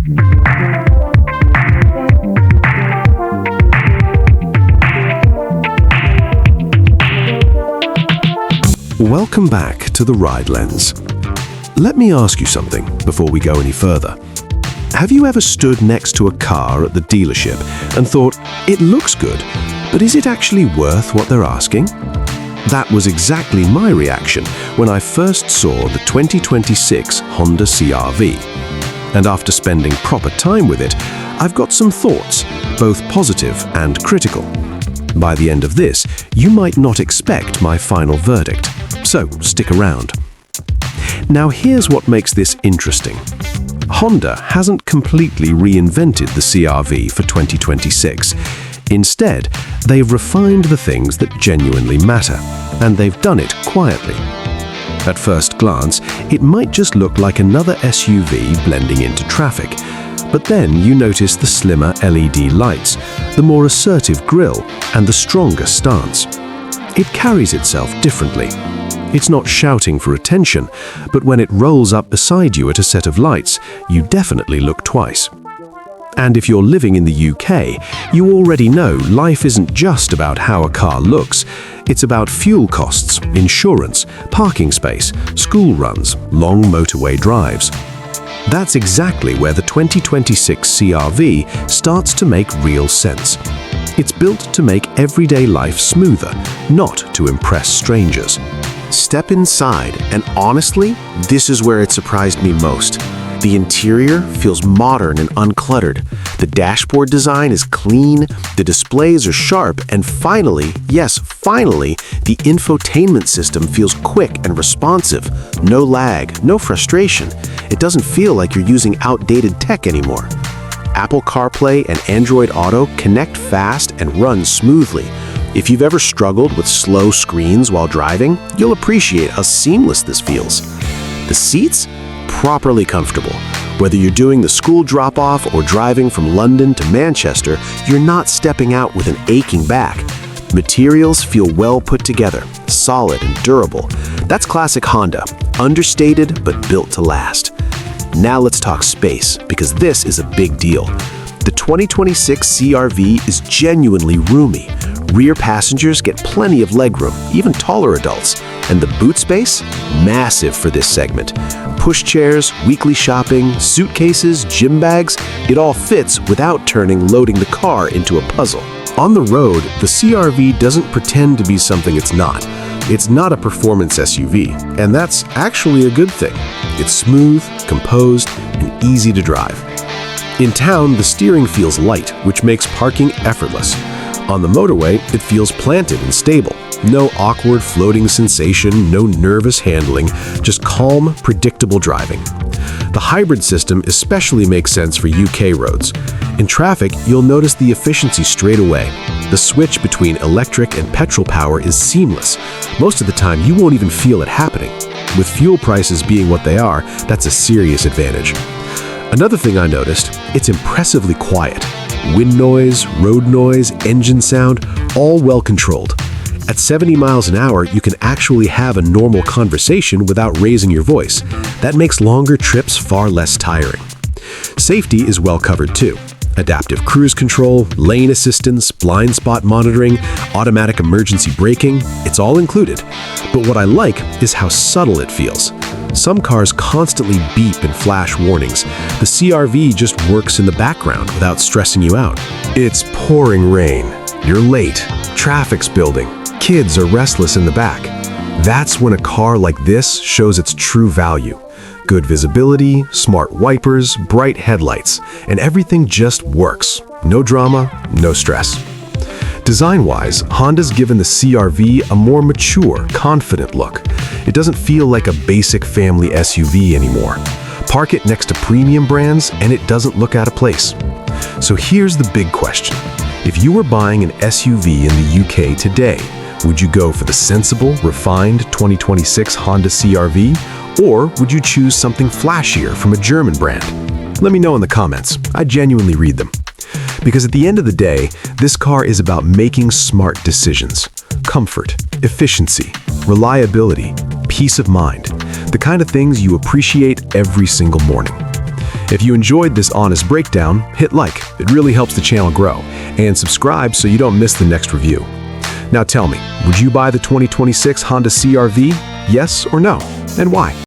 Welcome back to the Ride Lens. Let me ask you something before we go any further. Have you ever stood next to a car at the dealership and thought, it looks good, but is it actually worth what they're asking? That was exactly my reaction when I first saw the 2026 Honda CR-V. And after spending proper time with it, I've got some thoughts, both positive and critical. By the end of this, you might not expect my final verdict, so stick around. Now here's what makes this interesting. Honda hasn't completely reinvented the CR-V for 2026. Instead, they've refined the things that genuinely matter, and they've done it quietly. At first glance, it might just look like another SUV blending into traffic. But then you notice the slimmer LED lights, the more assertive grille, and the stronger stance. It carries itself differently. It's not shouting for attention, but when it rolls up beside you at a set of lights, you definitely look twice. And if you're living in the UK, you already know life isn't just about how a car looks. It's about fuel costs, insurance, parking space, school runs, long motorway drives. That's exactly where the 2026 CR-V starts to make real sense. It's built to make everyday life smoother, not to impress strangers. Step inside, and honestly, this is where it surprised me most. The interior feels modern and uncluttered. The dashboard design is clean, the displays are sharp, and finally, yes, finally, the infotainment system feels quick and responsive. No lag, no frustration. It doesn't feel like you're using outdated tech anymore. Apple CarPlay and Android Auto connect fast and run smoothly. If you've ever struggled with slow screens while driving, you'll appreciate how seamless this feels. The seats? Properly comfortable. Whether you're doing the school drop-off or driving from London to Manchester, you're not stepping out with an aching back. Materials feel well put together, solid and durable. That's classic Honda, understated but built to last. Now let's talk space, because this is a big deal. The 2026 CR-V is genuinely roomy. Rear passengers get plenty of legroom, even taller adults. And the boot space? Massive for this segment. Pushchairs, weekly shopping, suitcases, gym bags, it all fits without turning loading the car into a puzzle. On the road, the CR-V doesn't pretend to be something it's not. It's not a performance SUV, and that's actually a good thing. It's smooth, composed, and easy to drive. In town, the steering feels light, which makes parking effortless. On the motorway, it feels planted and stable. No awkward floating sensation, no nervous handling, just calm, predictable driving. The hybrid system especially makes sense for UK roads. In traffic, you'll notice the efficiency straight away. The switch between electric and petrol power is seamless. Most of the time, you won't even feel it happening. With fuel prices being what they are, that's a serious advantage. Another thing I noticed, it's impressively quiet. Wind noise, road noise, engine sound, all well controlled. At 70 miles an hour, you can actually have a normal conversation without raising your voice. That makes longer trips far less tiring. Safety is well covered too. Adaptive cruise control, lane assistance, blind spot monitoring, automatic emergency braking, it's all included. But what I like is how subtle it feels. Some cars constantly beep and flash warnings. The CR-V just works in the background without stressing you out. It's pouring rain. You're late. Traffic's building. Kids are restless in the back. That's when a car like this shows its true value. Good visibility, smart wipers, bright headlights, and everything just works. No drama, no stress. Design-wise, Honda's given the CR-V a more mature, confident look. It doesn't feel like a basic family SUV anymore. Park it next to premium brands, and it doesn't look out of place. So here's the big question. If you were buying an SUV in the UK today, would you go for the sensible, refined 2026 Honda CR-V, or would you choose something flashier from a German brand? Let me know in the comments. I genuinely read them. Because at the end of the day, this car is about making smart decisions. Comfort, efficiency, reliability, peace of mind. The kind of things you appreciate every single morning. If you enjoyed this honest breakdown, hit like. It really helps the channel grow. And subscribe so you don't miss the next review. Now tell me, would you buy the 2026 Honda CR-V? Yes or no? And why?